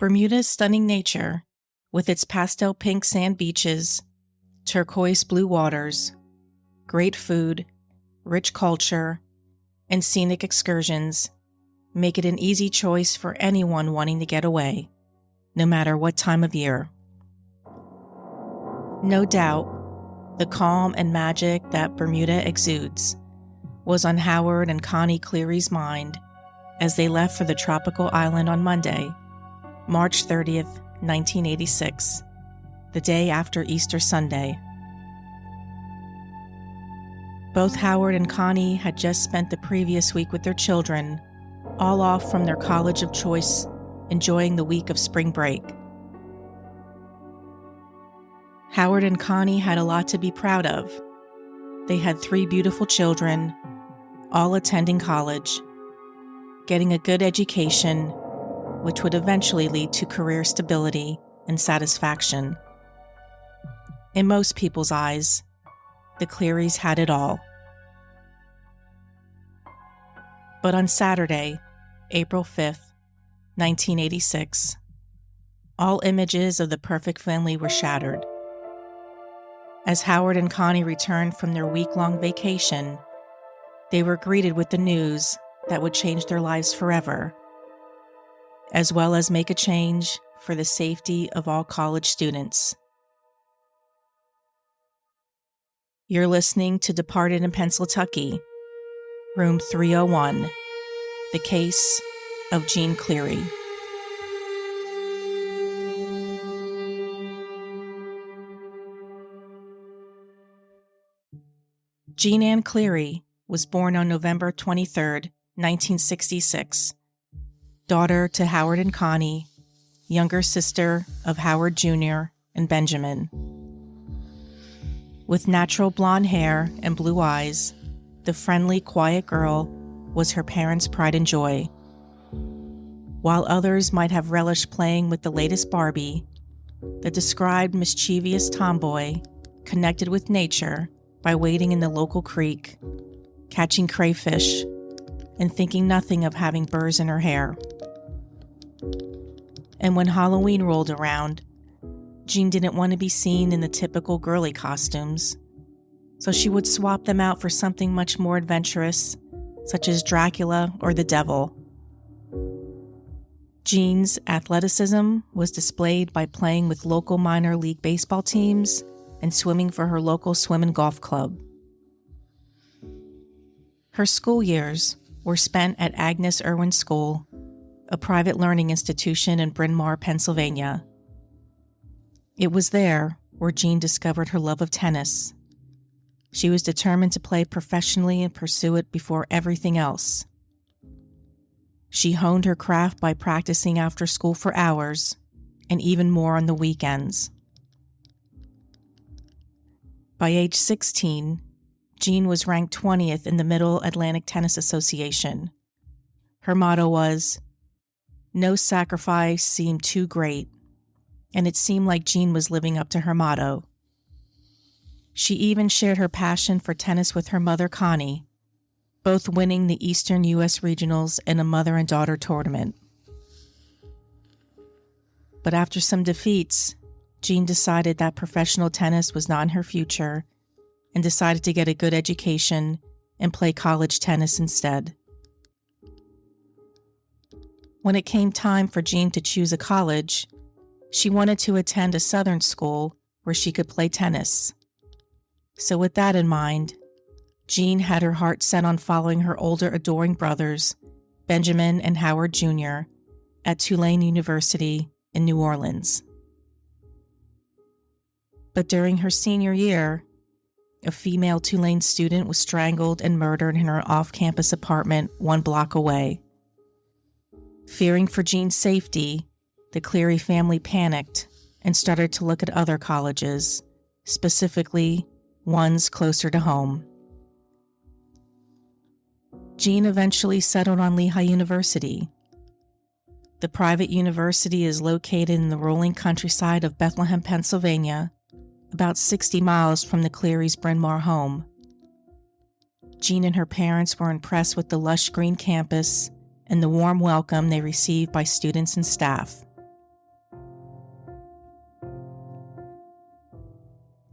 Bermuda's stunning nature, with its pastel pink sand beaches, turquoise blue waters, great food, rich culture, and scenic excursions, make it an easy choice for anyone wanting to get away, no matter what time of year. No doubt, the calm and magic that Bermuda exudes was on Howard and Connie Clery's mind as they left for the tropical island on Monday, March 30th, 1986, the day after Easter Sunday. Both Howard and Connie had just spent the previous week with their children, all off from their college of choice, enjoying the week of spring break. Howard and Connie had a lot to be proud of. They had 3 beautiful children, all attending college, getting a good education, which would eventually lead to career stability and satisfaction. In most people's eyes, the Clerys had it all. But on Saturday, April 5th, 1986, all images of the perfect family were shattered. As Howard and Connie returned from their week-long vacation, they were greeted with the news that would change their lives forever, as well as make a change for the safety of all college students. You're listening to Departed in Pennsylvania, Room 301, The Case of Jeanne Clery. Jeanne Clery was born on November 23, 1966, daughter to Howard and Connie, younger sister of Howard Jr. and Benjamin. With natural blonde hair and blue eyes, the friendly, quiet girl was her parents' pride and joy. While others might have relished playing with the latest Barbie, the described mischievous tomboy connected with nature by wading in the local creek, catching crayfish, and thinking nothing of having burrs in her hair. And when Halloween rolled around, Jeanne didn't want to be seen in the typical girly costumes, so she would swap them out for something much more adventurous, such as Dracula or the Devil. Jeanne's athleticism was displayed by playing with local minor league baseball teams and swimming for her local swim and golf club. Her school years were spent at Agnes Irwin School, a private learning institution in Bryn Mawr, Pennsylvania. It was there where Jeanne discovered her love of tennis. She was determined to play professionally and pursue it before everything else. She honed her craft by practicing after school for hours, and even more on the weekends. By age 16, Jeanne was ranked 20th in the Middle Atlantic Tennis Association. Her motto was, "No sacrifice seemed too great," and it seemed like Jeanne was living up to her motto. She even shared her passion for tennis with her mother, Connie, both winning the Eastern U.S. Regionals in a mother and daughter tournament. But after some defeats, Jeanne decided that professional tennis was not in her future and decided to get a good education and play college tennis instead. When it came time for Jeanne to choose a college, she wanted to attend a Southern school where she could play tennis. So with that in mind, Jeanne had her heart set on following her older adoring brothers, Benjamin and Howard Jr., at Tulane University in New Orleans. But during her senior year, a female Tulane student was strangled and murdered in her off-campus apartment 1 block away. Fearing for Jeanne's safety, the Clery family panicked and started to look at other colleges, specifically ones closer to home. Jeanne eventually settled on Lehigh University. The private university is located in the rolling countryside of Bethlehem, Pennsylvania, about 60 miles from the Clery's Bryn Mawr home. Jeanne and her parents were impressed with the lush green campus and the warm welcome they received by students and staff.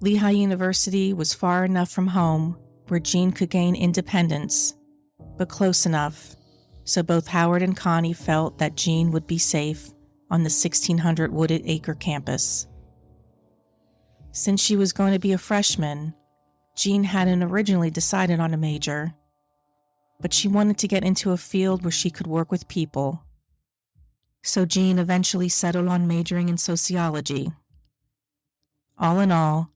Lehigh University was far enough from home where Jeanne could gain independence, but close enough so both Howard and Connie felt that Jeanne would be safe on the 1,600 wooded acre campus. Since she was going to be a freshman, Jeanne hadn't originally decided on a major, but she wanted to get into a field where she could work with people. So Jeanne eventually settled on majoring in sociology. All in all,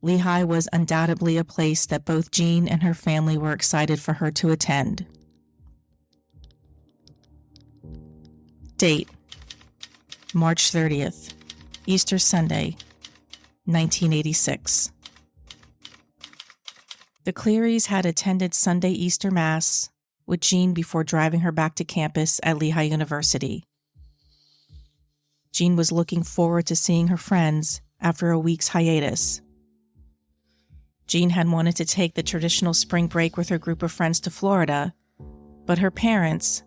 Lehigh was undoubtedly a place that both Jeanne and her family were excited for her to attend. Date: March 30th, Easter Sunday, 1986. The Clerys had attended Sunday Easter Mass with Jeanne before driving her back to campus at Lehigh University. Jeanne was looking forward to seeing her friends after a week's hiatus. Jeanne had wanted to take the traditional spring break with her group of friends to Florida, but her parents,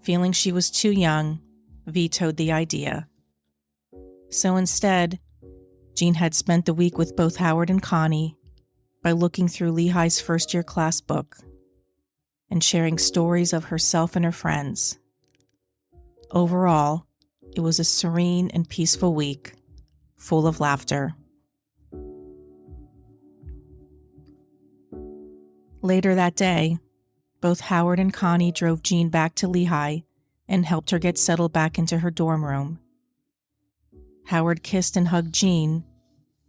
feeling she was too young, vetoed the idea. So instead, Jeanne had spent the week with both Howard and Connie by looking through Lehigh's first-year class book and sharing stories of herself and her friends. Overall, it was a serene and peaceful week, full of laughter. Later that day, both Howard and Connie drove Jeanne back to Lehigh and helped her get settled back into her dorm room. Howard kissed and hugged Jeanne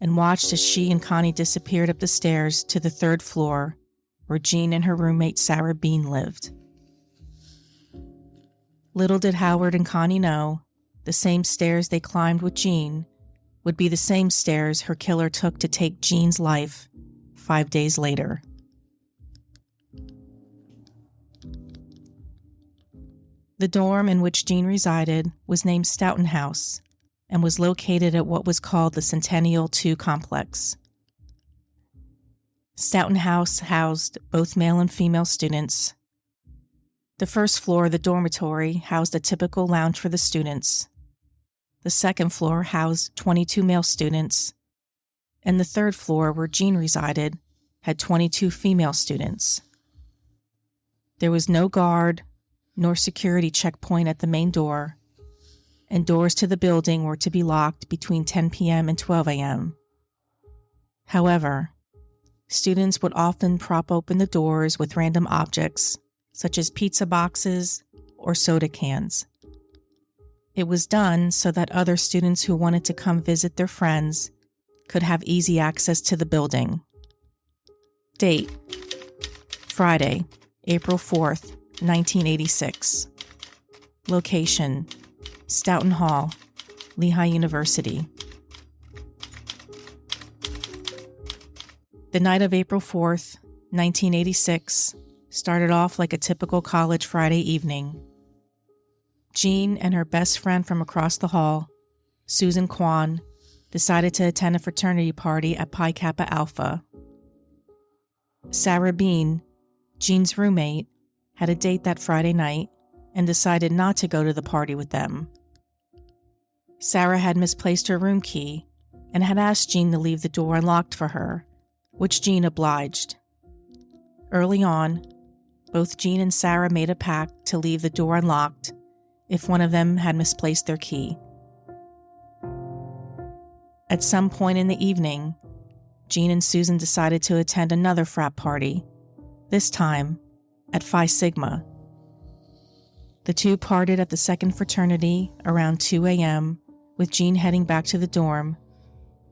and watched as she and Connie disappeared up the stairs to the 3rd floor where Jeanne and her roommate Sarah Bean lived. Little did Howard and Connie know, the same stairs they climbed with Jeanne would be the same stairs her killer took to take Jeanne's life 5 days later. The dorm in which Jeanne resided was named Stoughton House and was located at what was called the Centennial II complex. Stoughton House housed both male and female students. The first floor, the dormitory, housed a typical lounge for the students. The second floor housed 22 male students, and the 3rd floor, where Jeanne resided, had 22 female students. There was no guard nor security checkpoint at the main door, and doors to the building were to be locked between 10 p.m. and 12 a.m. However, students would often prop open the doors with random objects, such as pizza boxes or soda cans. It was done so that other students who wanted to come visit their friends could have easy access to the building. Date: Friday, April 4th, 1986. Location: Stoughton Hall, Lehigh University. The night of April 4th, 1986, started off like a typical college Friday evening. Jeanne and her best friend from across the hall, Susan Kwan, decided to attend a fraternity party at Pi Kappa Alpha. Sarah Bean, Jeanne's roommate, had a date that Friday night and decided not to go to the party with them. Sarah had misplaced her room key and had asked Jeanne to leave the door unlocked for her, which Jeanne obliged. Early on, both Jeanne and Sarah made a pact to leave the door unlocked if one of them had misplaced their key. At some point in the evening, Jeanne and Susan decided to attend another frat party, this time at Phi Sigma. The two parted at the second fraternity around 2 a.m., with Jeanne heading back to the dorm,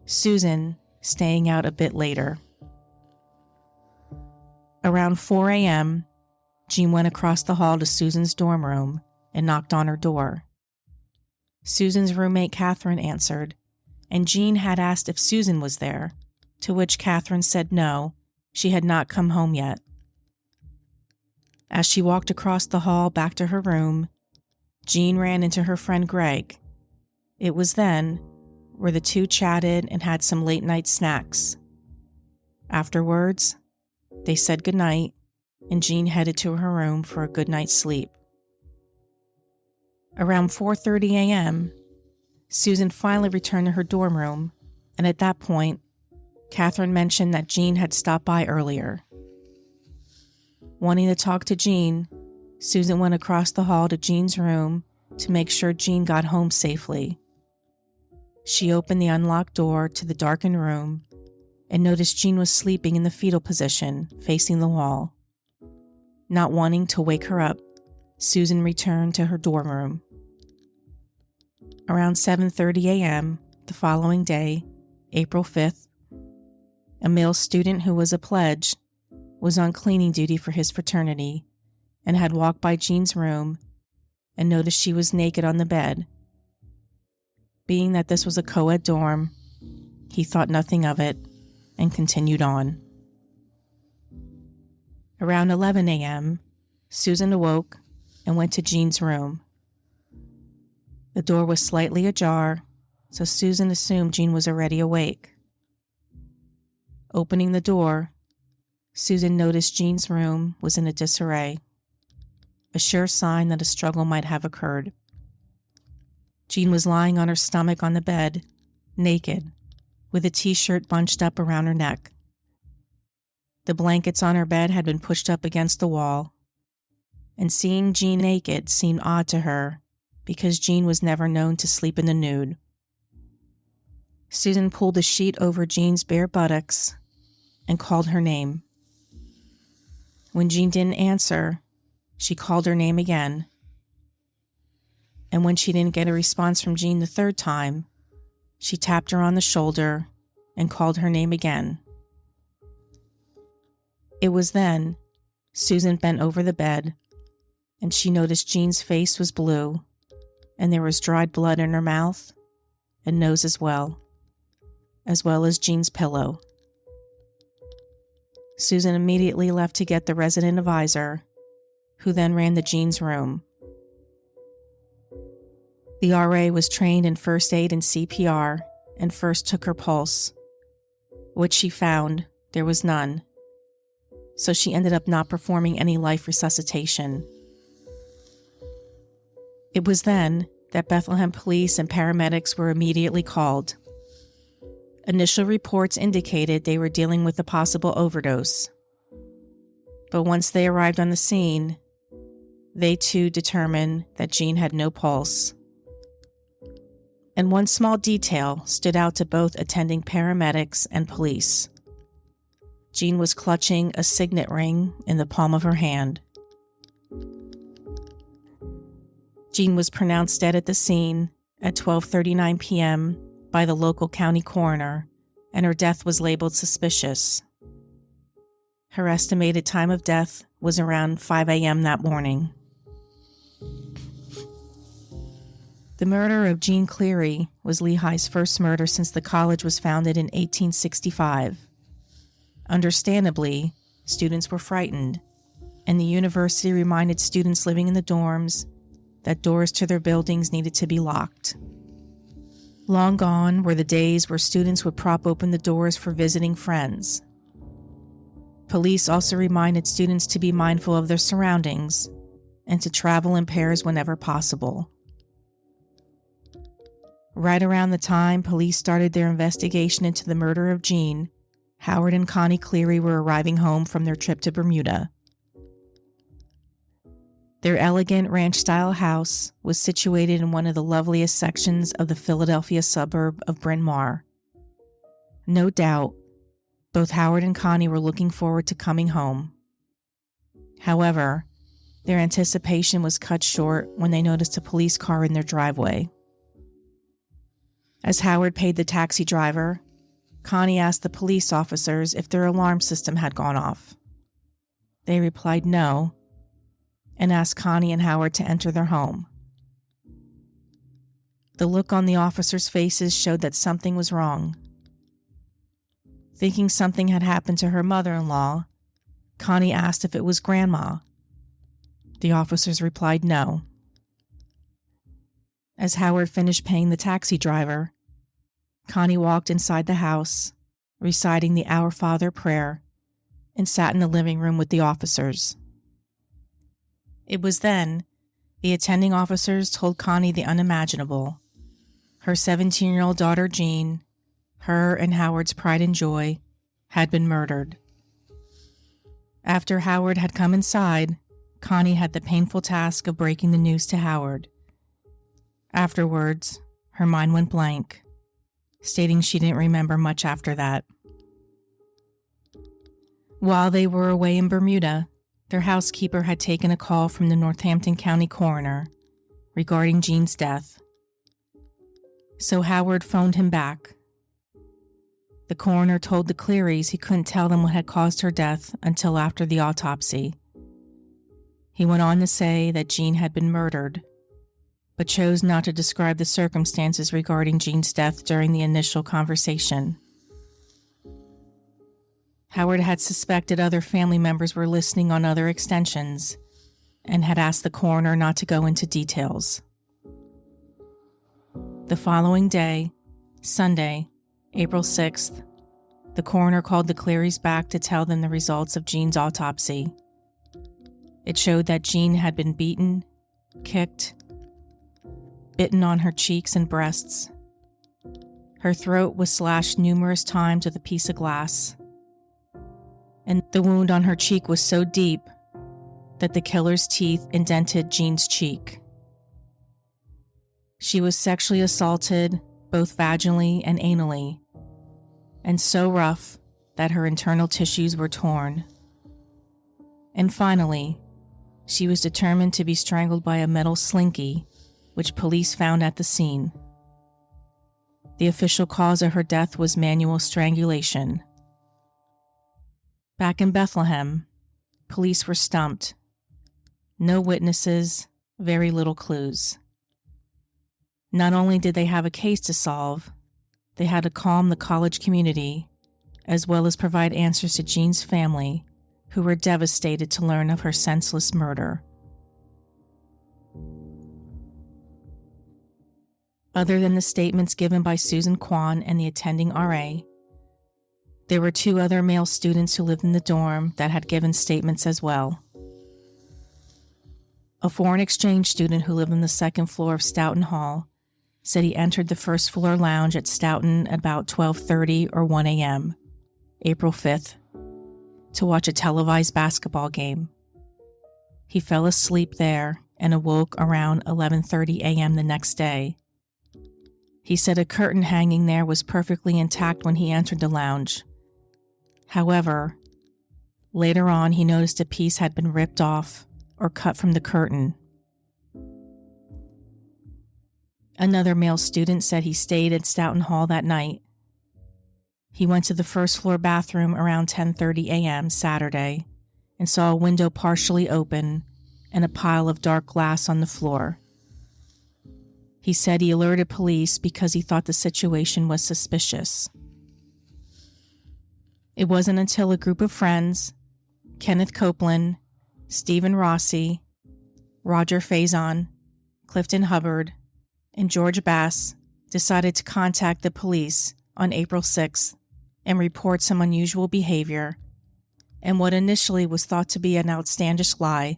Susan staying out a bit later. Around 4 a.m., Jeanne went across the hall to Susan's dorm room and knocked on her door. Susan's roommate Catherine answered, and Jeanne had asked if Susan was there, to which Catherine said no, she had not come home yet. As she walked across the hall back to her room, Jeanne ran into her friend Greg. It was then where the two chatted and had some late-night snacks. Afterwards, they said goodnight, and Jeanne headed to her room for a good night's sleep. Around 4:30 a.m., Susan finally returned to her dorm room, and at that point, Catherine mentioned that Jeanne had stopped by earlier. Wanting to talk to Jeanne, Susan went across the hall to Jeanne's room to make sure Jeanne got home safely. She opened the unlocked door to the darkened room and noticed Jeanne was sleeping in the fetal position, facing the wall. Not wanting to wake her up, Susan returned to her dorm room. Around 7:30 a.m. the following day, April 5th, a male student who was a pledge was on cleaning duty for his fraternity and had walked by Jeanne's room and noticed she was naked on the bed. Being that this was a co-ed dorm, he thought nothing of it and continued on. Around 11 a.m., Susan awoke and went to Jeanne's room. The door was slightly ajar, so Susan assumed Jeanne was already awake. Opening the door, Susan noticed Jeanne's room was in a disarray, a sure sign that a struggle might have occurred. Jeanne was lying on her stomach on the bed, naked, with a t-shirt bunched up around her neck. The blankets on her bed had been pushed up against the wall, and seeing Jeanne naked seemed odd to her because Jeanne was never known to sleep in the nude. Susan pulled a sheet over Jeanne's bare buttocks and called her name. When Jeanne didn't answer, she called her name again. And when she didn't get a response from Jeanne the third time, she tapped her on the shoulder and called her name again. It was then Susan bent over the bed, and she noticed Jeanne's face was blue, and there was dried blood in her mouth and nose as well as Jeanne's pillow. Susan immediately left to get the resident advisor, who then ran to Jeanne's room. The RA was trained in first aid and CPR and first took her pulse, which she found there was none, so she ended up not performing any life resuscitation. It was then that Bethlehem police and paramedics were immediately called. Initial reports indicated they were dealing with a possible overdose. But once they arrived on the scene, they too determined that Jeanne had no pulse. And one small detail stood out to both attending paramedics and police. Jeanne was clutching a signet ring in the palm of her hand. Jeanne was pronounced dead at the scene at 12:39 p.m. by the local county coroner, and her death was labeled suspicious. Her estimated time of death was around 5 a.m. that morning. The murder of Jeanne Clery was Lehigh's first murder since the college was founded in 1865. Understandably, students were frightened, and the university reminded students living in the dorms that doors to their buildings needed to be locked. Long gone were the days where students would prop open the doors for visiting friends. Police also reminded students to be mindful of their surroundings and to travel in pairs whenever possible. Right around the time police started their investigation into the murder of Jeanne, Howard and Connie Clery were arriving home from their trip to Bermuda. Their elegant ranch-style house was situated in one of the loveliest sections of the Philadelphia suburb of Bryn Mawr. No doubt, both Howard and Connie were looking forward to coming home. However, their anticipation was cut short when they noticed a police car in their driveway. As Howard paid the taxi driver, Connie asked the police officers if their alarm system had gone off. They replied no, and asked Connie and Howard to enter their home. The look on the officers' faces showed that something was wrong. Thinking something had happened to her mother-in-law, Connie asked if it was Grandma. The officers replied no. As Howard finished paying the taxi driver, Connie walked inside the house, reciting the Our Father prayer, and sat in the living room with the officers. It was then the attending officers told Connie the unimaginable. Her 17-year-old daughter Jeanne, her and Howard's pride and joy, had been murdered. After Howard had come inside, Connie had the painful task of breaking the news to Howard. Afterwards, her mind went blank, stating she didn't remember much after that. While they were away in Bermuda, their housekeeper had taken a call from the Northampton County coroner regarding Jeanne's death. So Howard phoned him back. The coroner told the Clerys he couldn't tell them what had caused her death until after the autopsy. He went on to say that Jeanne had been murdered, but chose not to describe the circumstances regarding Jeanne's death during the initial conversation. Howard had suspected other family members were listening on other extensions and had asked the coroner not to go into details. The following day, Sunday, April 6th, the coroner called the Clerys back to tell them the results of Jeanne's autopsy. It showed that Jeanne had been beaten, kicked, bitten on her cheeks and breasts. Her throat was slashed numerous times with a piece of glass, and the wound on her cheek was so deep that the killer's teeth indented Jeanne's cheek. She was sexually assaulted both vaginally and anally, and so rough that her internal tissues were torn. And finally, she was determined to be strangled by a metal slinky, which police found at the scene. The official cause of her death was manual strangulation. Back in Bethlehem, police were stumped. No witnesses, very little clues. Not only did they have a case to solve, they had to calm the college community, as well as provide answers to Jeanne's family, who were devastated to learn of her senseless murder. Other than the statements given by Susan Kwan and the attending RA, there were 2 other male students who lived in the dorm that had given statements as well. A foreign exchange student who lived on the 2nd floor of Stoughton Hall said he entered the 1st floor lounge at Stoughton at about 12:30 or 1 a.m., April 5th, to watch a televised basketball game. He fell asleep there and awoke around 11:30 a.m. the next day. He said a curtain hanging there was perfectly intact when he entered the lounge. However, later on he noticed a piece had been ripped off or cut from the curtain. Another male student said he stayed at Stoughton Hall that night. He went to the 1st floor bathroom around 10:30 a.m. Saturday and saw a window partially open and a pile of dark glass on the floor. He said he alerted police because he thought the situation was suspicious. It wasn't until a group of friends, Kenneth Copeland, Stephen Rossi, Roger Faison, Clifton Hubbard, and George Bass, decided to contact the police on April 6th and report some unusual behavior, and what initially was thought to be an outlandish lie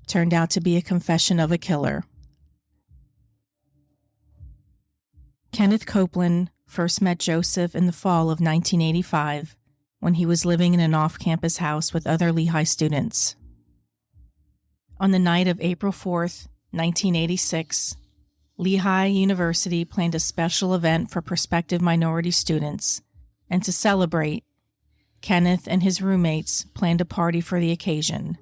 turned out to be a confession of a killer. Kenneth Copeland first met Joseph in the fall of 1985 when he was living in an off-campus house with other Lehigh students. On the night of April 4th, 1986, Lehigh University planned a special event for prospective minority students, and to celebrate, Kenneth and his roommates planned a party for the occasion.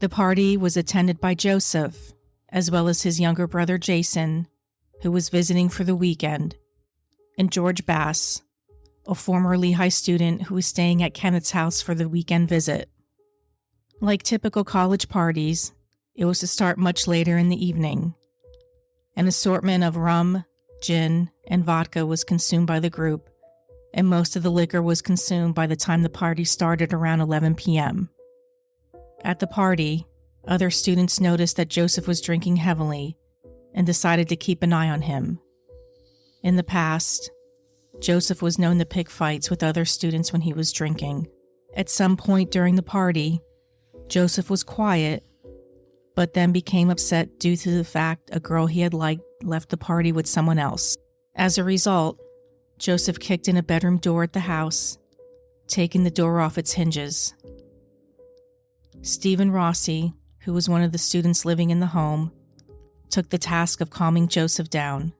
The party was attended by Joseph, as well as his younger brother Jason, who was visiting for the weekend, and George Bass, a former Lehigh student who was staying at Kenneth's house for the weekend visit. Like typical college parties, it was to start much later in the evening. An assortment of rum, gin, and vodka was consumed by the group, and most of the liquor was consumed by the time the party started around 11 p.m. At the party, other students noticed that Joseph was drinking heavily and decided to keep an eye on him. In the past, Joseph was known to pick fights with other students when he was drinking. At some point during the party, Joseph was quiet, but then became upset due to the fact a girl he had liked left the party with someone else. As a result, Joseph kicked in a bedroom door at the house, taking the door off its hinges. Stephen Rossi, who was one of the students living in the home, took the task of calming Joseph down.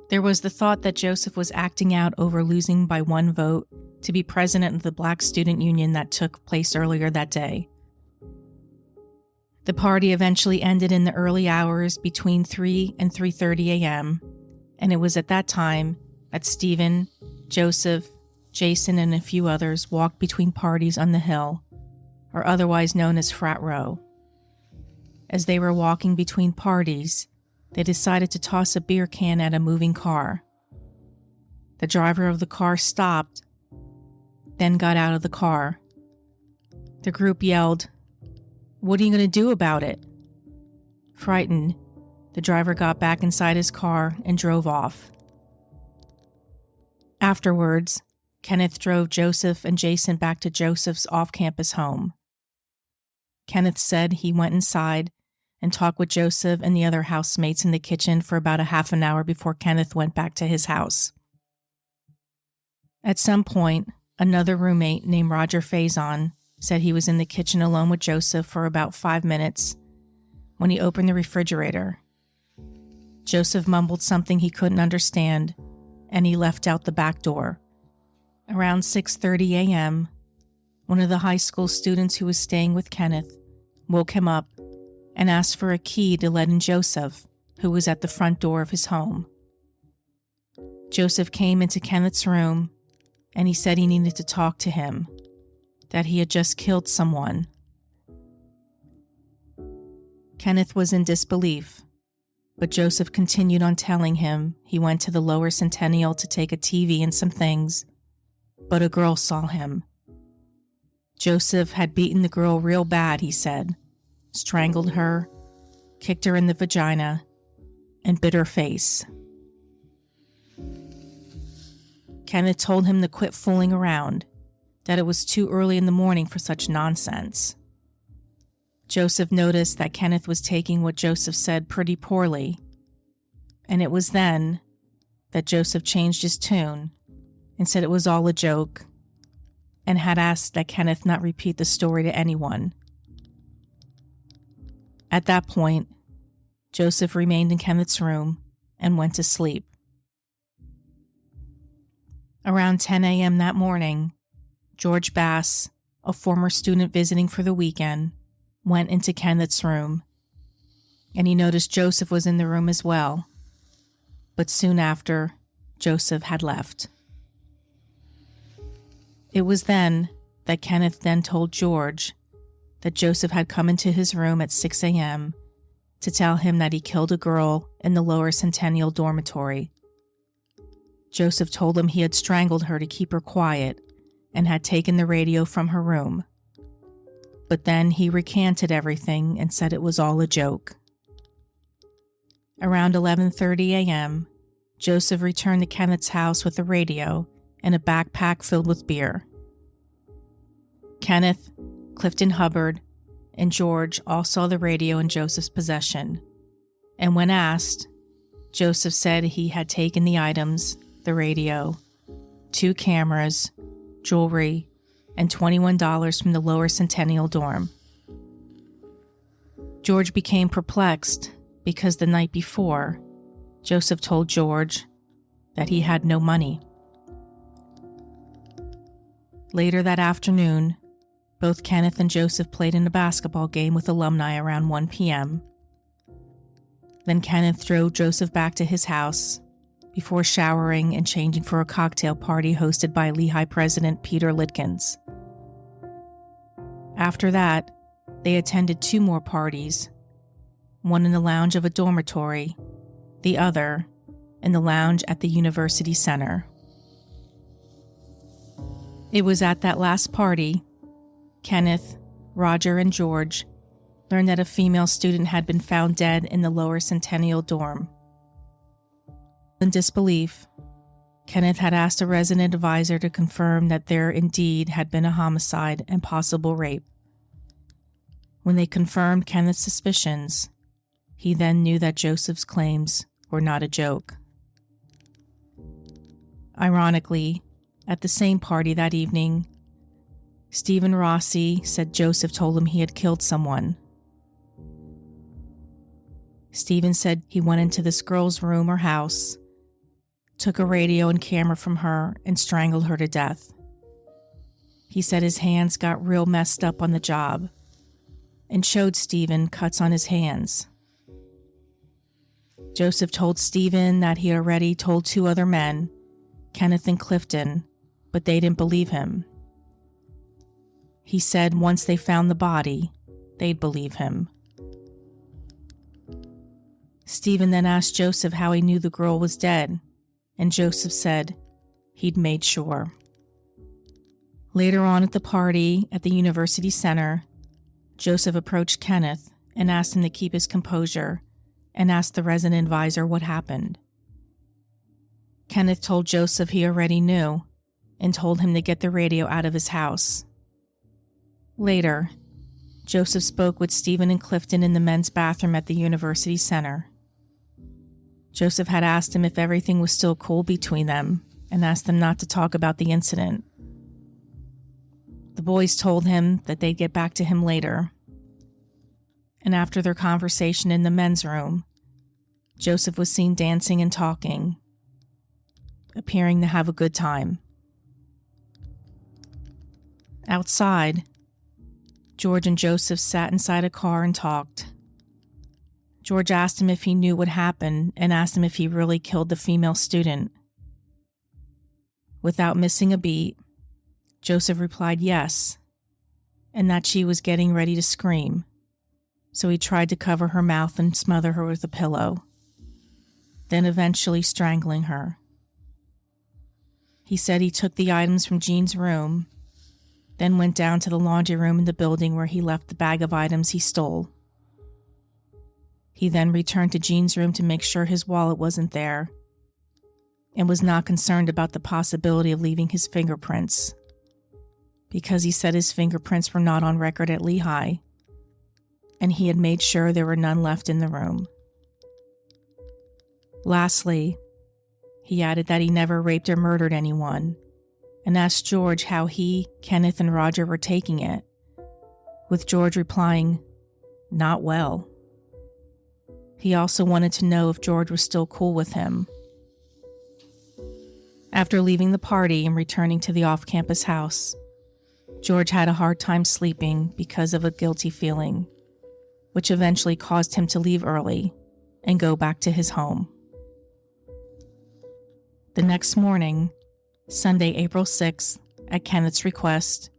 There was the thought that Joseph was acting out over losing by 1 vote to be president of the Black Student Union that took place earlier that day. The party eventually ended in the early hours between 3 and 3:30 a.m., and it was at that time that Stephen, Joseph, Jason, and a few others walked between parties on the hill, or otherwise known as Frat Row. As they were walking between parties, they decided to toss a beer can at a moving car. The driver of the car stopped, then got out of the car. The group yelled, "What are you going to do about it?" Frightened, the driver got back inside his car and drove off. Afterwards, Kenneth drove Joseph and Jason back to Joseph's off-campus home. Kenneth said he went inside and talked with Joseph and the other housemates in the kitchen for about a half an hour before Kenneth went back to his house. At some point, another roommate named Roger Faison said he was in the kitchen alone with Joseph for about 5 minutes when he opened the refrigerator. Joseph mumbled something he couldn't understand, and he left out the back door. Around 6:30 a.m., one of the high school students who was staying with Kenneth woke him up and asked for a key to let in Joseph, who was at the front door of his home. Joseph came into Kenneth's room, and he said he needed to talk to him, that he had just killed someone. Kenneth was in disbelief, but Joseph continued on telling him he went to the Lower Centennial to take a TV and some things, but a girl saw him. Joseph had beaten the girl real bad, he said, strangled her, kicked her in the vagina, and bit her face. Kenneth told him to quit fooling around, that it was too early in the morning for such nonsense. Joseph noticed that Kenneth was taking what Joseph said pretty poorly, and it was then that Joseph changed his tune and said it was all a joke, and had asked that Kenneth not repeat the story to anyone. At that point, Joseph remained in Kenneth's room and went to sleep. Around 10 a.m. that morning, George Bass, a former student visiting for the weekend, went into Kenneth's room, and he noticed Joseph was in the room as well, but soon after, Joseph had left. It was then that Kenneth then told George that Joseph had come into his room at 6 a.m. to tell him that he killed a girl in the Lower Centennial dormitory. Joseph told him he had strangled her to keep her quiet and had taken the radio from her room. But then he recanted everything and said it was all a joke. Around 11:30 a.m., Joseph returned to Kenneth's house with a radio and a backpack filled with beer. Kenneth, Clifton Hubbard, and George all saw the radio in Joseph's possession, and when asked, Joseph said he had taken the items, the radio, 2 cameras, jewelry, and $21 from the Lower Centennial dorm. George became perplexed because the night before, Joseph told George that he had no money. Later that afternoon, both Kenneth and Joseph played in a basketball game with alumni around 1 p.m. Then Kenneth drove Joseph back to his house before showering and changing for a cocktail party hosted by Lehigh President Peter Litkins. After that, they attended 2 more parties, one in the lounge of a dormitory, the other in the lounge at the University Center. It was at that last party, Kenneth, Roger, and George learned that a female student had been found dead in the Lower Centennial dorm. In disbelief, Kenneth had asked a resident advisor to confirm that there indeed had been a homicide and possible rape. When they confirmed Kenneth's suspicions, he then knew that Joseph's claims were not a joke. Ironically, at the same party that evening, Stephen Rossi said Joseph told him he had killed someone. Stephen said he went into this girl's room or house, took a radio and camera from her, and strangled her to death. He said his hands got real messed up on the job and showed Stephen cuts on his hands. Joseph told Stephen that he already told 2 other men, Kenneth and Clifton, but they didn't believe him. He said once they found the body, they'd believe him. Stephen then asked Joseph how he knew the girl was dead, and Joseph said he'd made sure. Later on at the party at the University Center, Joseph approached Kenneth and asked him to keep his composure and asked the resident advisor what happened. Kenneth told Joseph he already knew and told him to get the radio out of his house. Later, Joseph spoke with Stephen and Clifton in the men's bathroom at the University Center. Joseph had asked him if everything was still cool between them and asked them not to talk about the incident. The boys told him that they'd get back to him later. And after their conversation in the men's room, Joseph was seen dancing and talking, appearing to have a good time. Outside, George and Joseph sat inside a car and talked. George asked him if he knew what happened and asked him if he really killed the female student. Without missing a beat, Joseph replied yes, and that she was getting ready to scream, so he tried to cover her mouth and smother her with a pillow, then eventually strangling her. He said he took the items from Jeanne's room, then went down to the laundry room in the building where he left the bag of items he stole. He then returned to Jeanne's room to make sure his wallet wasn't there and was not concerned about the possibility of leaving his fingerprints, because he said his fingerprints were not on record at Lehigh, and he had made sure there were none left in the room. Lastly, he added that he never raped or murdered anyone, and asked George how he, Kenneth, and Roger were taking it, with George replying, "Not well." He also wanted to know if George was still cool with him. After leaving the party and returning to the off-campus house, George had a hard time sleeping because of a guilty feeling, which eventually caused him to leave early and go back to his home. The next morning, Sunday, April 6th, at Kenneth's request,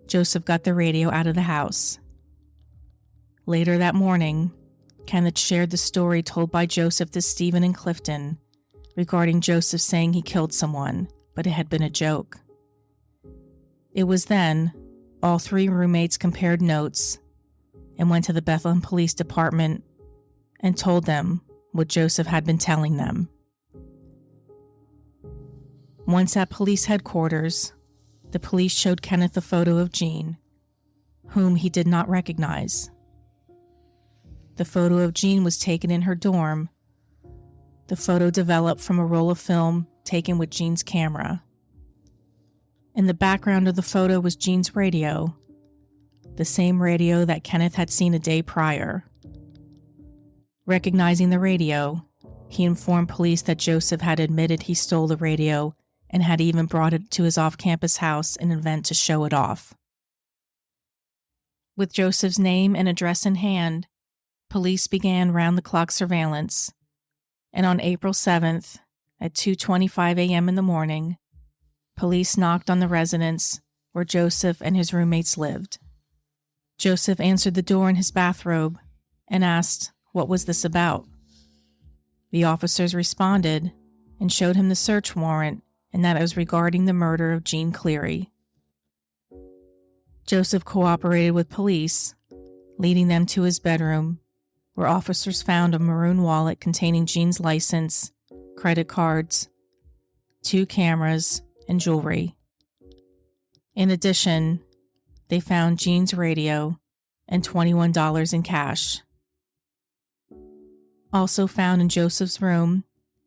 Joseph got the radio out of the house. Later that morning, Kenneth shared the story told by Joseph to Stephen and Clifton regarding Joseph saying he killed someone, but it had been a joke. It was then all 3 roommates compared notes and went to the Bethlehem Police Department and told them what Joseph had been telling them. Once at police headquarters, the police showed Kenneth a photo of Jeanne, whom he did not recognize. The photo of Jeanne was taken in her dorm. The photo developed from a roll of film taken with Jeanne's camera. In the background of the photo was Jeanne's radio, the same radio that Kenneth had seen a day prior. Recognizing the radio, he informed police that Joseph had admitted he stole the radio and had even brought it to his off-campus house in an event to show it off. With Joseph's name and address in hand, police began round-the-clock surveillance, and on April 7th, at 2:25 a.m. in the morning, police knocked on the residence where Joseph and his roommates lived. Joseph answered the door in his bathrobe and asked, "What was this about?" The officers responded and showed him the search warrant and that it was regarding the murder of Jeanne Clery. Joseph cooperated with police, leading them to his bedroom, where officers found a maroon wallet containing Jeanne's license, credit cards, 2 cameras, and jewelry. In addition, they found Jeanne's radio and $21 in cash. Also found in Joseph's room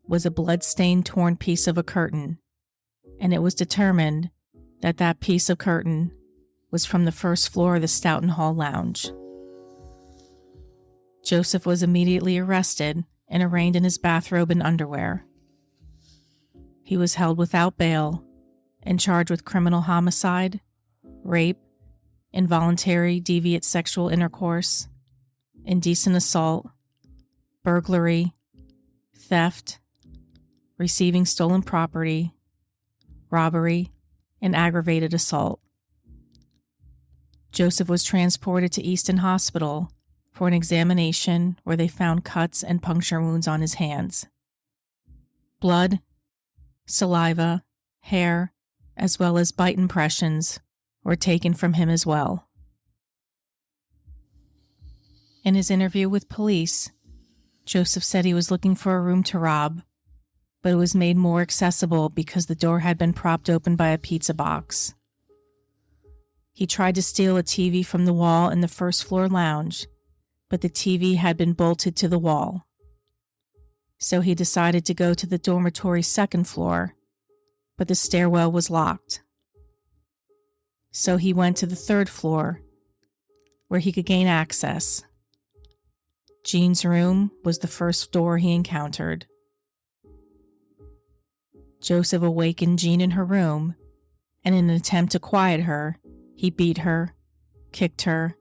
was a blood-stained torn piece of a curtain, and it was determined that that piece of curtain was from the first floor of the Stoughton Hall Lounge. Joseph was immediately arrested and arraigned in his bathrobe and underwear. He was held without bail and charged with criminal homicide, rape, involuntary deviant sexual intercourse, indecent assault, burglary, theft, receiving stolen property, robbery, and aggravated assault. Joseph was transported to Easton Hospital for an examination where they found cuts and puncture wounds on his hands. Blood, saliva, hair, as well as bite impressions were taken from him as well. In his interview with police, Joseph said he was looking for a room to rob, but it was made more accessible because the door had been propped open by a pizza box. He tried to steal a TV from the wall in the first floor lounge, but the TV had been bolted to the wall. So he decided to go to the dormitory's second floor, but the stairwell was locked. So he went to the third floor, where he could gain access. Jeanne's room was the first door he encountered. Joseph awakened Jeanne in her room, and in an attempt to quiet her, he beat her, kicked her,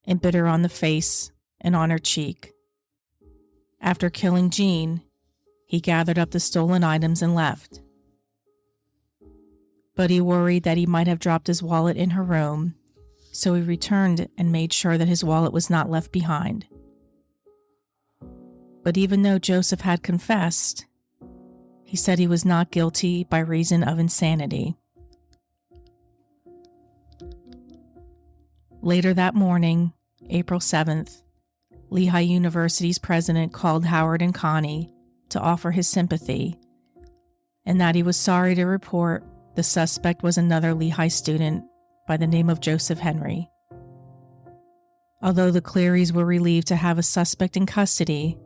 and bit her on the face and on her cheek. After killing Jeanne, he gathered up the stolen items and left. But he worried that he might have dropped his wallet in her room, so he returned and made sure that his wallet was not left behind. But even though Joseph had confessed, he said he was not guilty by reason of insanity. Later that morning, April 7th, Lehigh University's president called Howard and Connie to offer his sympathy, and that he was sorry to report the suspect was another Lehigh student by the name of Joseph Henry. Although the Clerys were relieved to have a suspect in custody,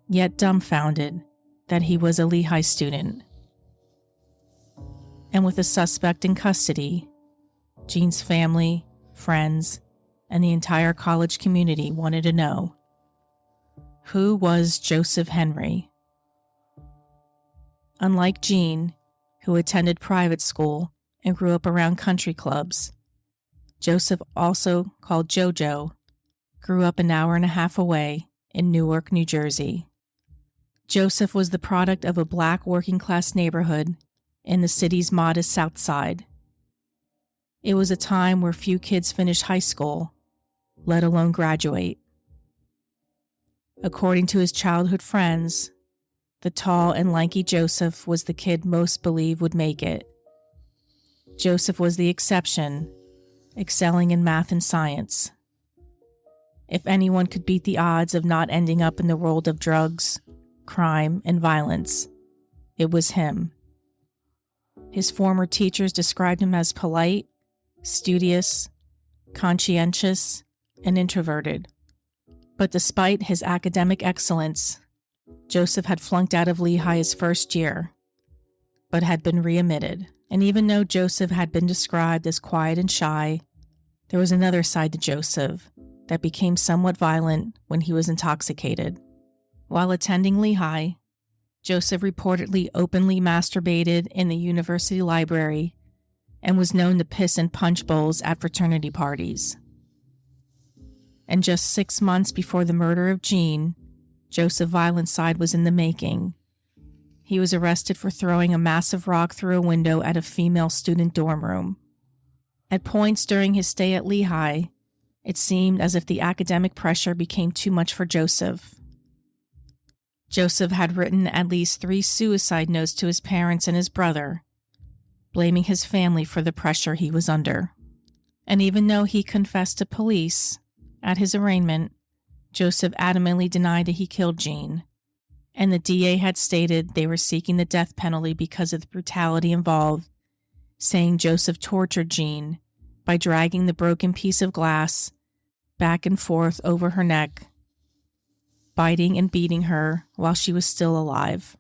yet dumbfounded that he was a Lehigh student. And with the suspect in custody, Jeanne's family, friends, and the entire college community wanted to know, who was Joseph Henry? Unlike Jeanne, who attended private school and grew up around country clubs, Joseph, also called JoJo, grew up an hour and a half away in Newark, New Jersey. Joseph was the product of a black working-class neighborhood in the city's modest South Side. It was a time where few kids finished high school, let alone graduate. According to his childhood friends, the tall and lanky Joseph was the kid most believed would make it. Joseph was the exception, excelling in math and science. If anyone could beat the odds of not ending up in the world of drugs, crime, and violence, it was him. His former teachers described him as polite, studious, conscientious, and introverted. But despite his academic excellence, Joseph had flunked out of Lehigh his first year, but had been readmitted. And even though Joseph had been described as quiet and shy, there was another side to Joseph that became somewhat violent when he was intoxicated. While attending Lehigh, Joseph reportedly openly masturbated in the university library and was known to piss in punch bowls at fraternity parties. And just 6 months before the murder of Jeanne, Joseph's violent side was in the making. He was arrested for throwing a massive rock through a window at a female student dorm room. At points during his stay at Lehigh, it seemed as if the academic pressure became too much for Joseph. Joseph had written at least 3 suicide notes to his parents and his brother, blaming his family for the pressure he was under. And even though he confessed to police at his arraignment, Joseph adamantly denied that he killed Jeanne, and the DA had stated they were seeking the death penalty because of the brutality involved, saying Joseph tortured Jeanne by dragging the broken piece of glass back and forth over her neck, biting and beating her while she was still alive.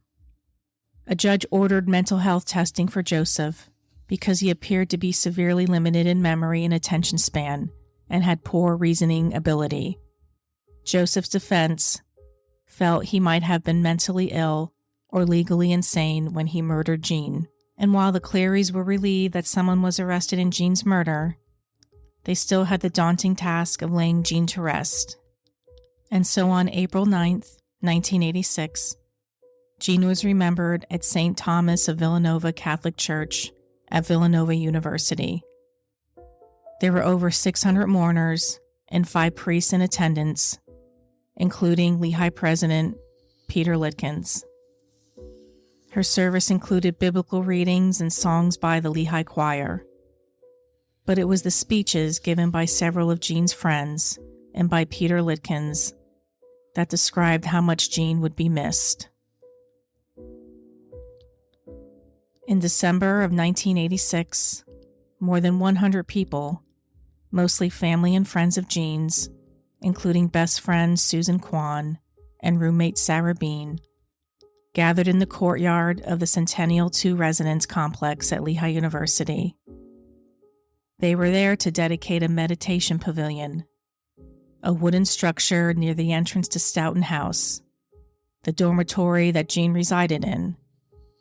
A judge ordered mental health testing for Joseph because he appeared to be severely limited in memory and attention span and had poor reasoning ability. Joseph's defense felt he might have been mentally ill or legally insane when he murdered Jeanne. And while the Clerys were relieved that someone was arrested in Jeanne's murder, they still had the daunting task of laying Jeanne to rest. And so on April 9th, 1986, Jeanne was remembered at St. Thomas of Villanova Catholic Church at Villanova University. There were over 600 mourners and 5 priests in attendance, including Lehigh President Peter Litkins. Her service included biblical readings and songs by the Lehigh Choir. But it was the speeches given by several of Jeanne's friends and by Peter Litkins that described how much Jeanne would be missed. In December of 1986, more than 100 people, mostly family and friends of Jeanne's, including best friend Susan Kwan and roommate Sarah Bean, gathered in the courtyard of the Centennial II residence complex at Lehigh University. They were there to dedicate a meditation pavilion, a wooden structure near the entrance to Stoughton House, the dormitory that Jeanne resided in,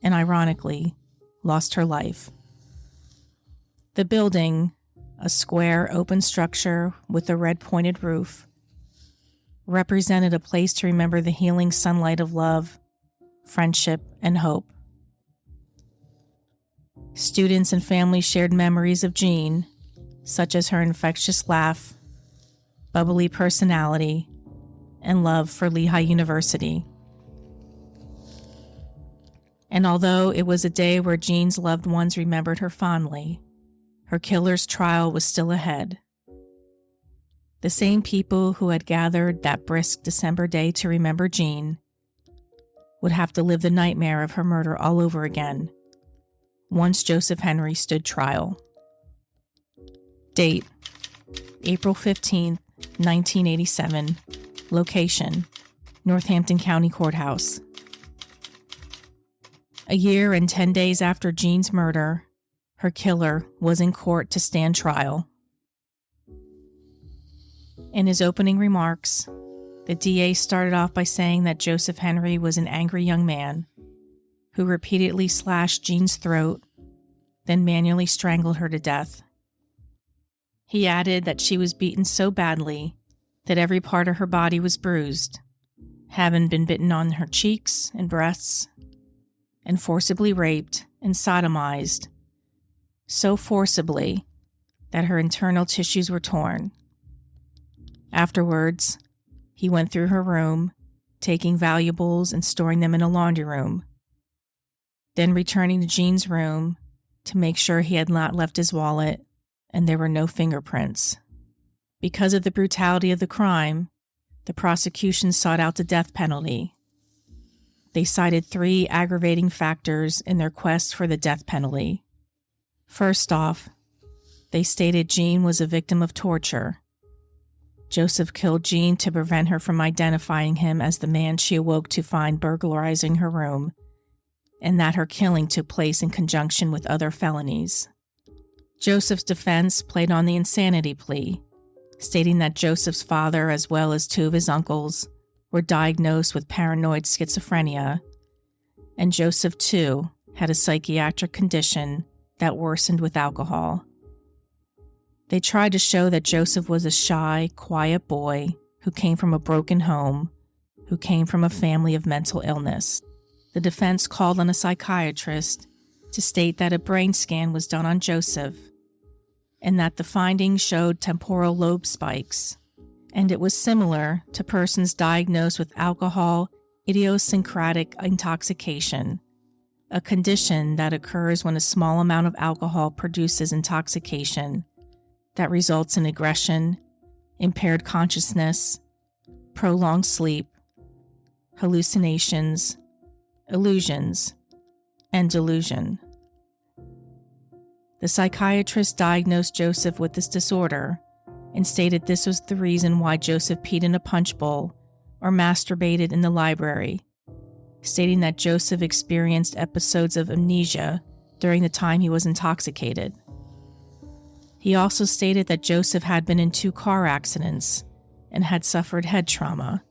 and ironically, lost her life. The building, a square open structure with a red pointed roof, represented a place to remember the healing sunlight of love, friendship, and hope. Students and families shared memories of Jeanne, such as her infectious laugh, bubbly personality, and love for Lehigh University. And although it was a day where Jeanne's loved ones remembered her fondly, her killer's trial was still ahead. The same people who had gathered that brisk December day to remember Jeanne would have to live the nightmare of her murder all over again once Joseph Henry stood trial. Date: April 15, 1987. Location: Northampton County Courthouse. A year and 10 days after Jeanne's murder, her killer was in court to stand trial. In his opening remarks, the DA started off by saying that Joseph Henry was an angry young man who repeatedly slashed Jeanne's throat, then manually strangled her to death. He added that she was beaten so badly that every part of her body was bruised, having been bitten on her cheeks and breasts, and forcibly raped and sodomized, so forcibly that her internal tissues were torn. Afterwards, he went through her room, taking valuables and storing them in a laundry room, then returning to Jeanne's room to make sure he had not left his wallet and there were no fingerprints. Because of the brutality of the crime, the prosecution sought out the death penalty. They cited 3 aggravating factors in their quest for the death penalty. First off, they stated Jeanne was a victim of torture. Joseph killed Jeanne to prevent her from identifying him as the man she awoke to find burglarizing her room, and that her killing took place in conjunction with other felonies. Joseph's defense played on the insanity plea, stating that Joseph's father, as well as 2 of his uncles, were diagnosed with paranoid schizophrenia, and Joseph, too, had a psychiatric condition that worsened with alcohol. They tried to show that Joseph was a shy, quiet boy who came from a broken home, who came from a family of mental illness. The defense called on a psychiatrist to state that a brain scan was done on Joseph and that the findings showed temporal lobe spikes, and it was similar to persons diagnosed with alcohol idiosyncratic intoxication, a condition that occurs when a small amount of alcohol produces intoxication that results in aggression, impaired consciousness, prolonged sleep, hallucinations, illusions, and delusion. The psychiatrist diagnosed Joseph with this disorder and stated this was the reason why Joseph peed in a punch bowl or masturbated in the library, stating that Joseph experienced episodes of amnesia during the time he was intoxicated. He also stated that Joseph had been in 2 car accidents and had suffered head trauma,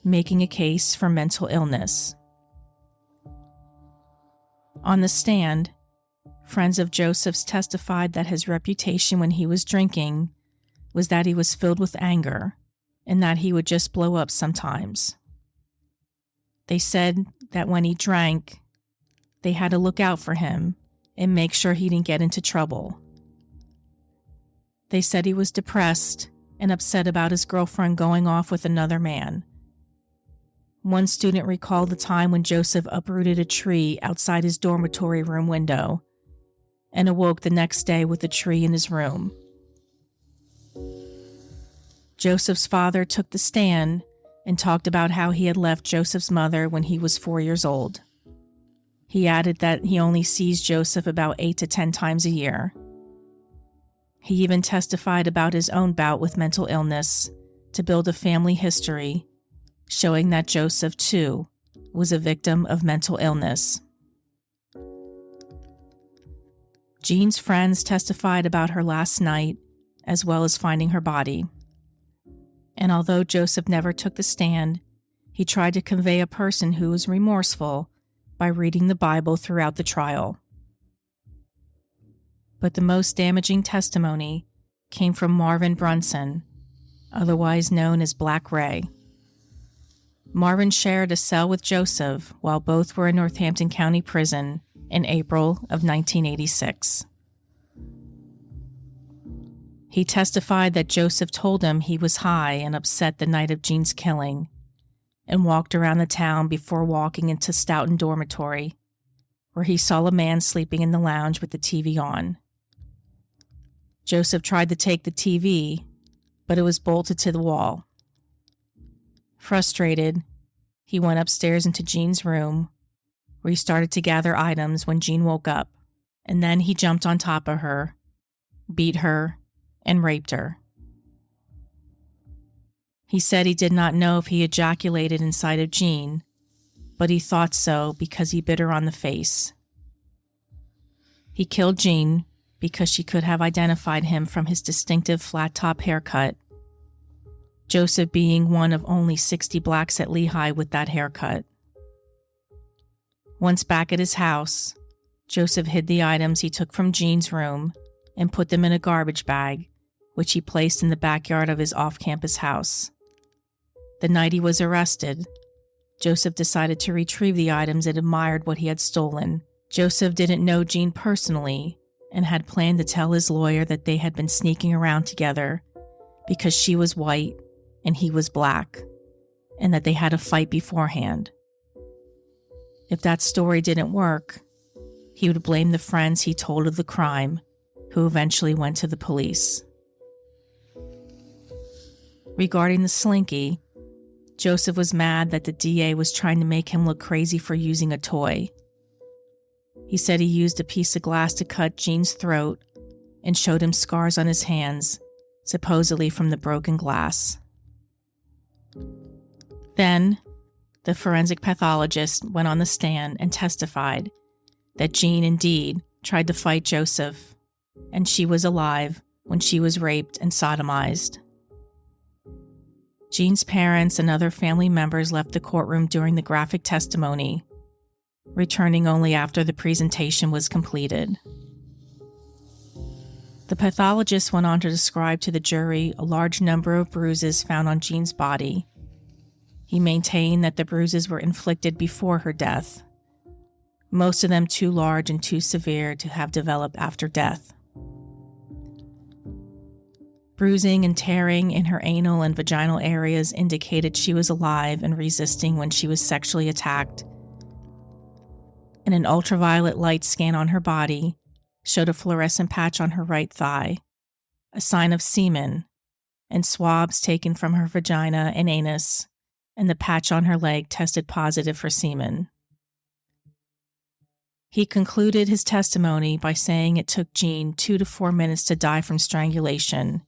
making a case for mental illness. On the stand, friends of Joseph's testified that his reputation when he was drinking was that he was filled with anger and that he would just blow up sometimes. They said that when he drank, they had to look out for him and make sure he didn't get into trouble. They said he was depressed and upset about his girlfriend going off with another man. One student recalled the time when Joseph uprooted a tree outside his dormitory room window and awoke the next day with a tree in his room. Joseph's father took the stand and talked about how he had left Joseph's mother when he was 4 years old. He added that he only sees Joseph about 8 to 10 times a year. He even testified about his own bout with mental illness to build a family history, showing that Joseph, too, was a victim of mental illness. Jeanne's friends testified about her last night, as well as finding her body. And although Joseph never took the stand, he tried to convey a person who was remorseful by reading the Bible throughout the trial. But the most damaging testimony came from Marvin Brunson, otherwise known as Black Ray. Marvin shared a cell with Joseph while both were in Northampton County Prison in April of 1986. He testified that Joseph told him he was high and upset the night of Jeanne's killing and walked around the town before walking into Stoughton Dormitory, where he saw a man sleeping in the lounge with the TV on. Joseph tried to take the TV, but it was bolted to the wall. Frustrated, he went upstairs into Jeanne's room, where he started to gather items when Jeanne woke up, and then he jumped on top of her, beat her, and raped her. He said he did not know if he ejaculated inside of Jeanne, but he thought so because he bit her on the face. He killed Jeanne because she could have identified him from his distinctive flat-top haircut, Joseph being one of only 60 blacks at Lehigh with that haircut. Once back at his house, Joseph hid the items he took from Jeanne's room and put them in a garbage bag, which he placed in the backyard of his off-campus house. The night he was arrested, Joseph decided to retrieve the items and admired what he had stolen. Joseph didn't know Jeanne personally and had planned to tell his lawyer that they had been sneaking around together because she was white and he was black, and that they had a fight beforehand. If that story didn't work, he would blame the friends he told of the crime, who eventually went to the police. Regarding the slinky, Joseph was mad that the DA was trying to make him look crazy for using a toy. He said he used a piece of glass to cut Jeanne's throat and showed him scars on his hands, supposedly from the broken glass. Then, the forensic pathologist went on the stand and testified that Jeanne indeed tried to fight Joseph, and she was alive when she was raped and sodomized. Jeanne's parents and other family members left the courtroom during the graphic testimony, returning only after the presentation was completed. The pathologist went on to describe to the jury a large number of bruises found on Jeanne's body. He maintained that the bruises were inflicted before her death, most of them too large and too severe to have developed after death. Bruising and tearing in her anal and vaginal areas indicated she was alive and resisting when she was sexually attacked, and an ultraviolet light scan on her body showed a fluorescent patch on her right thigh, a sign of semen, and swabs taken from her vagina and anus, and the patch on her leg tested positive for semen. He concluded his testimony by saying it took Jeanne 2 to 4 minutes to die from strangulation.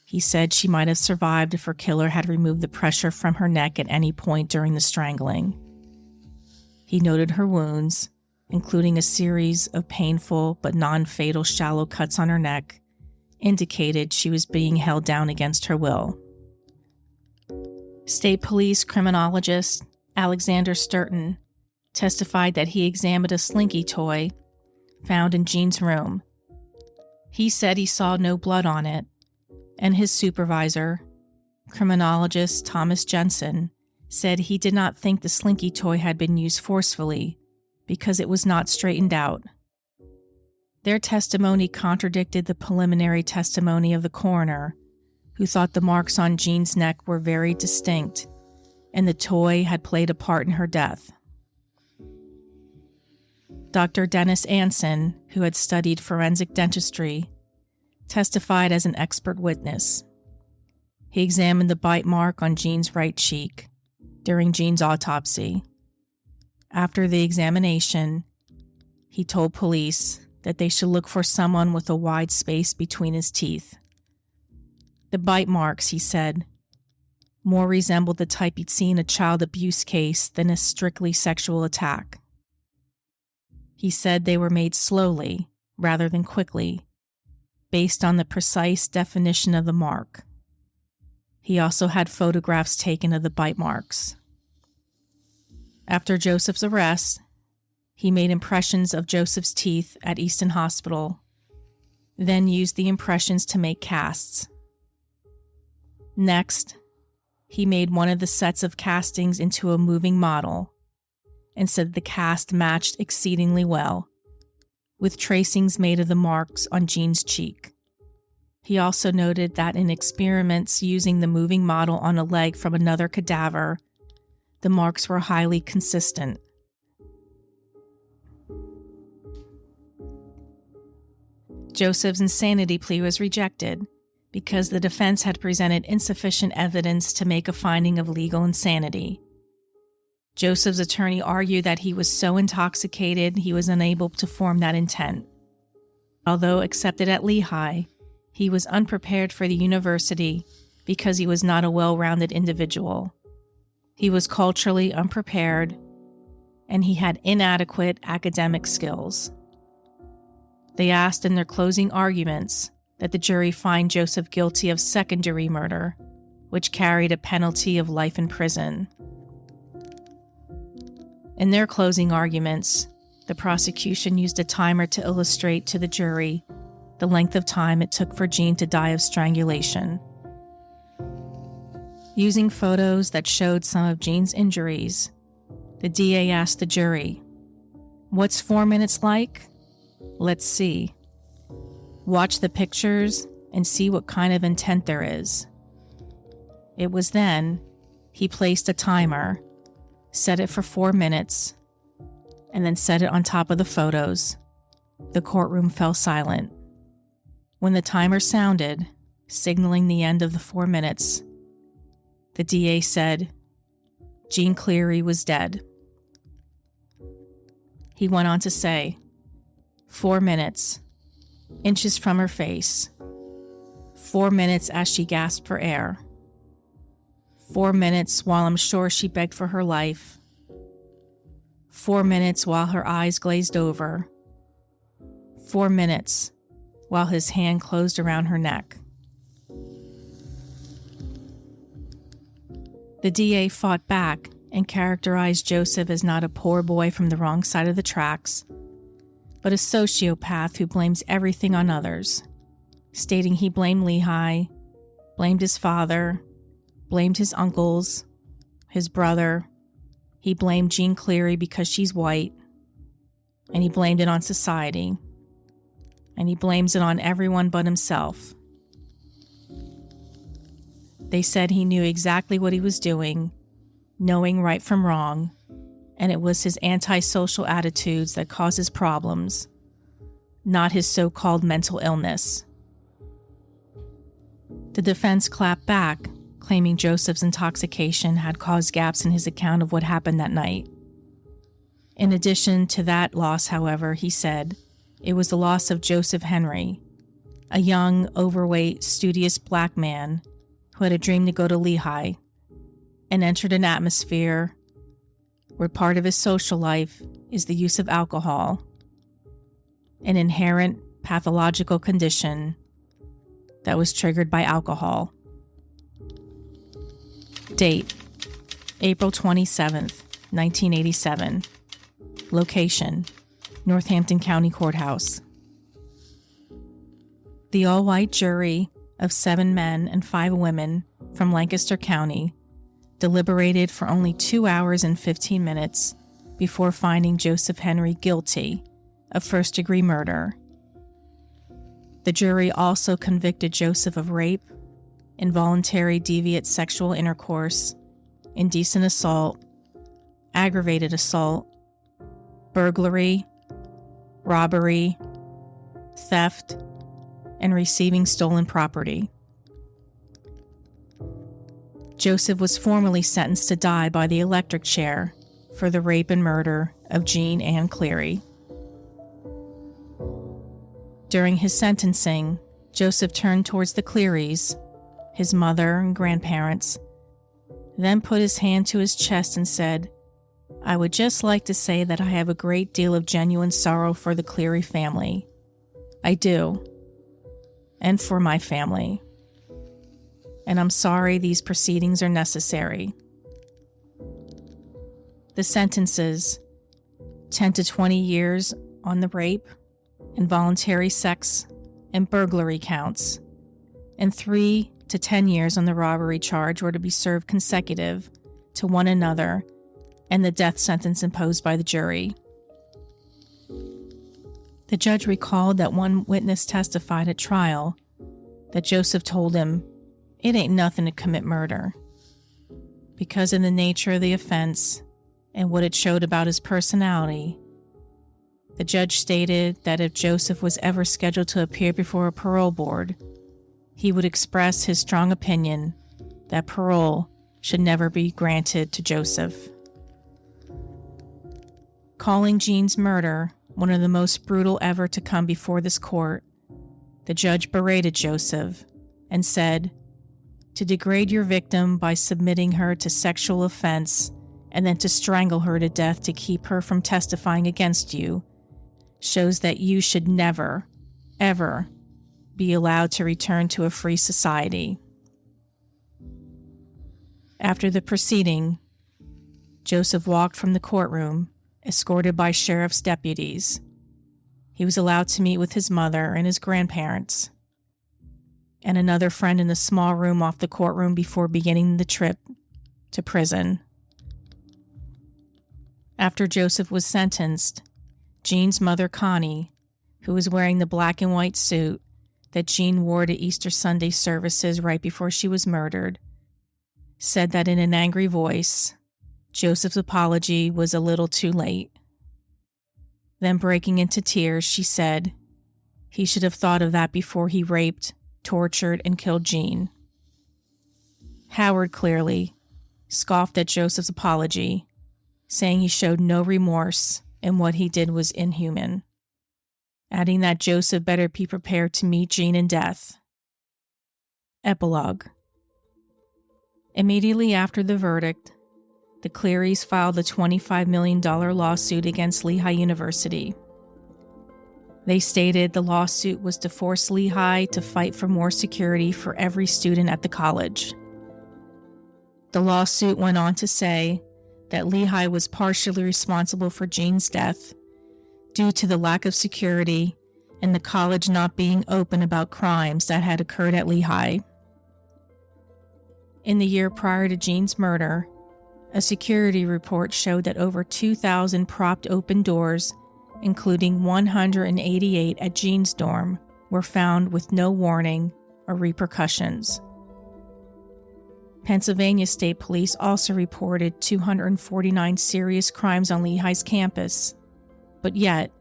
He said she might have survived if her killer had removed the pressure from her neck at any point during the strangling. He noted her wounds, including a series of painful but non-fatal shallow cuts on her neck, indicated she was being held down against her will. State Police criminologist Alexander Sturton testified that he examined a slinky toy found in Jeanne's room. He said he saw no blood on it, and his supervisor, criminologist Thomas Jensen, said he did not think the slinky toy had been used forcefully because it was not straightened out. Their testimony contradicted the preliminary testimony of the coroner, who thought the marks on Jeanne's neck were very distinct and the toy had played a part in her death. Dr. Dennis Anson, who had studied forensic dentistry, testified as an expert witness. He examined the bite mark on Jeanne's right cheek during Jeanne's autopsy. After the examination, he told police that they should look for someone with a wide space between his teeth. The bite marks, he said, more resembled the type he'd seen in a child abuse case than a strictly sexual attack. He said they were made slowly, rather than quickly, based on the precise definition of the mark. He also had photographs taken of the bite marks. After Joseph's arrest, he made impressions of Joseph's teeth at Easton Hospital, then used the impressions to make casts. Next, he made one of the sets of castings into a moving model and said the cast matched exceedingly well, with tracings made of the marks on Jeanne's cheek. He also noted that in experiments using the moving model on a leg from another cadaver, the marks were highly consistent. Joseph's insanity plea was rejected because the defense had presented insufficient evidence to make a finding of legal insanity. Joseph's attorney argued that he was so intoxicated he was unable to form that intent. Although accepted at Lehigh, he was unprepared for the university because he was not a well-rounded individual. He was culturally unprepared, and he had inadequate academic skills. They asked in their closing arguments that the jury find Joseph guilty of second-degree murder, which carried a penalty of life in prison. In their closing arguments, the prosecution used a timer to illustrate to the jury the length of time it took for Jeanne to die of strangulation. Using photos that showed some of Jeanne's injuries, the DA asked the jury, "What's 4 minutes like? Let's see. Watch the pictures and see what kind of intent there is." It was then he placed a timer, set it for 4 minutes, and then set it on top of the photos. The courtroom fell silent. When the timer sounded, signaling the end of the 4 minutes, the DA said, "Jeanne Clery was dead." He went on to say, 4 minutes, inches from her face. 4 minutes as she gasped for air. 4 minutes while I'm sure she begged for her life. 4 minutes while her eyes glazed over. 4 minutes while his hand closed around her neck. The DA fought back and characterized Joseph as not a poor boy from the wrong side of the tracks, but a sociopath who blames everything on others, stating he blamed Lehigh, blamed his father, blamed his uncles, his brother. He blamed Jeanne Clery because she's white, and he blamed it on society, and he blames it on everyone but himself. They said he knew exactly what he was doing, knowing right from wrong, and it was his antisocial attitudes that caused his problems, not his so-called mental illness. The defense clapped back, claiming Joseph's intoxication had caused gaps in his account of what happened that night. In addition to that loss, however, he said, it was the loss of Joseph Henry, a young, overweight, studious black man who had a dream to go to Lehigh and entered an atmosphere where part of his social life is the use of alcohol, an inherent pathological condition that was triggered by alcohol. Date: April 27th, 1987. Location: Northampton County Courthouse. The all-white jury of 7 men and 5 women from Lancaster County deliberated for only 2 hours and 15 minutes before finding Joseph Henry guilty of first-degree murder. The jury also convicted Joseph of rape, involuntary deviant sexual intercourse, indecent assault, aggravated assault, burglary, robbery, theft, and receiving stolen property. Joseph was formally sentenced to die by the electric chair for the rape and murder of Jeanne Clery. During his sentencing, Joseph turned towards the Clerys, his mother and grandparents, then put his hand to his chest and said, "I would just like to say that I have a great deal of genuine sorrow for the Clery family. I do. And for my family. And I'm sorry these proceedings are necessary." The sentences: 10 to 20 years on the rape, involuntary sex, and burglary counts, and 3 to 10 years on the robbery charge were to be served consecutive to one another and the death sentence imposed by the jury. The judge recalled that one witness testified at trial that Joseph told him, "It ain't nothing to commit murder," because of the nature of the offense and what it showed about his personality. The judge stated that if Joseph was ever scheduled to appear before a parole board, he would express his strong opinion that parole should never be granted to Joseph. Calling Jeanne's murder one of the most brutal ever to come before this court, the judge berated Joseph and said, "To degrade your victim by submitting her to sexual offense and then to strangle her to death to keep her from testifying against you shows that you should never, ever be allowed to return to a free society." After the proceeding, Joseph walked from the courtroom, escorted by sheriff's deputies. He was allowed to meet with his mother and his grandparents, and another friend in a small room off the courtroom before beginning the trip to prison. After Joseph was sentenced, Jeanne's mother, Connie, who was wearing the black and white suit that Jeanne wore to Easter Sunday services right before she was murdered, said that in an angry voice, Joseph's apology was a little too late. Then, breaking into tears, she said he should have thought of that before he raped, tortured, and killed Jeanne. Howard Clery scoffed at Joseph's apology, saying he showed no remorse and what he did was inhuman, adding that Joseph better be prepared to meet Jeanne in death. Epilogue. Immediately after the verdict, the Clerys filed a $25 million lawsuit against Lehigh University. They stated the lawsuit was to force Lehigh to fight for more security for every student at the college. The lawsuit went on to say that Lehigh was partially responsible for Jeanne's death due to the lack of security and the college not being open about crimes that had occurred at Lehigh. In the year prior to Jeanne's murder, a security report showed that over 2,000 propped open doors, including 188 at Jeanne's dorm, were found with no warning or repercussions. Pennsylvania State Police also reported 249 serious crimes on Lehigh's campus, but yet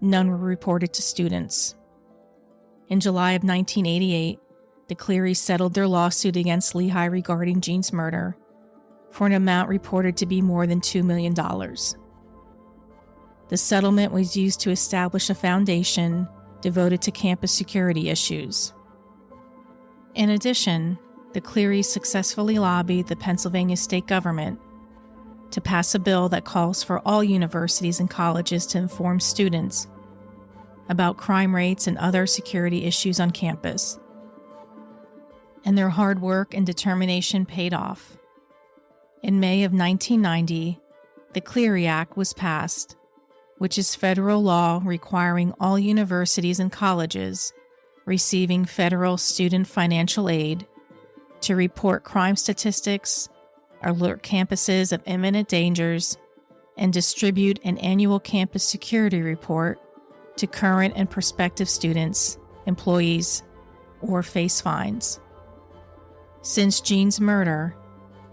none were reported to students. In July of 1988, the Clerys settled their lawsuit against Lehigh regarding Jeanne's murder for an amount reported to be more than $2 million. The settlement was used to establish a foundation devoted to campus security issues. In addition, the Clerys successfully lobbied the Pennsylvania state government to pass a bill that calls for all universities and colleges to inform students about crime rates and other security issues on campus. And their hard work and determination paid off. In May of 1990, the Clery Act was passed, which is federal law requiring all universities and colleges receiving federal student financial aid to report crime statistics, alert campuses of imminent dangers, and distribute an annual campus security report to current and prospective students, employees, or face fines. Since Jeanne's murder,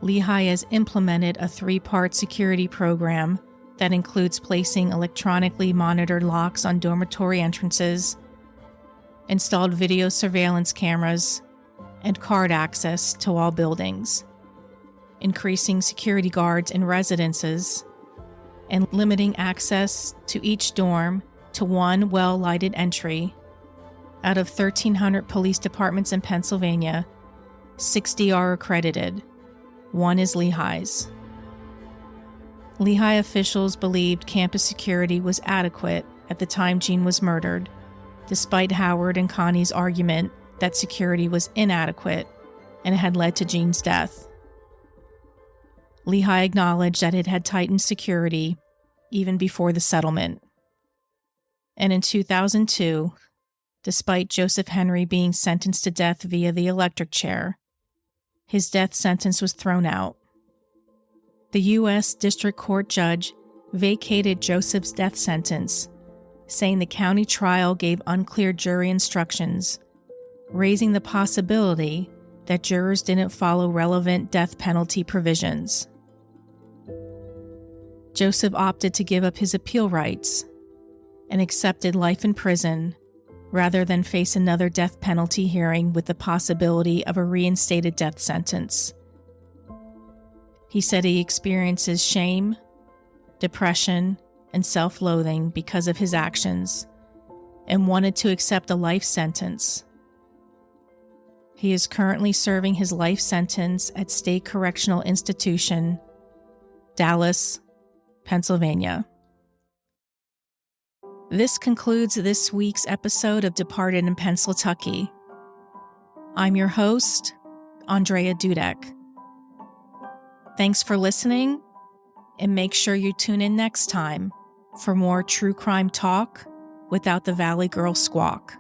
Lehigh has implemented a 3-part security program that includes placing electronically monitored locks on dormitory entrances, installed video surveillance cameras, and card access to all buildings, increasing security guards in residences, and limiting access to each dorm to one well-lighted entry. Out of 1,300 police departments in Pennsylvania, 60 are accredited. One is Lehigh's. Lehigh officials believed campus security was adequate at the time Jeanne was murdered, despite Howard and Connie's argument that security was inadequate and had led to Jeanne's death. Lehigh acknowledged that it had tightened security even before the settlement. And in 2002, despite Joseph Henry being sentenced to death via the electric chair, his death sentence was thrown out. The U.S. District Court judge vacated Joseph's death sentence, saying the county trial gave unclear jury instructions, raising the possibility that jurors didn't follow relevant death penalty provisions. Joseph opted to give up his appeal rights and accepted life in prison rather than face another death penalty hearing with the possibility of a reinstated death sentence. He said he experiences shame, depression, and self-loathing because of his actions and wanted to accept a life sentence. He is currently serving his life sentence at State Correctional Institution, Dallas, Pennsylvania. This concludes this week's episode of Departed in Pennsyltucky. I'm your host, Andrea Dudek. Thanks for listening, and make sure you tune in next time for more true crime talk without the Valley Girl squawk.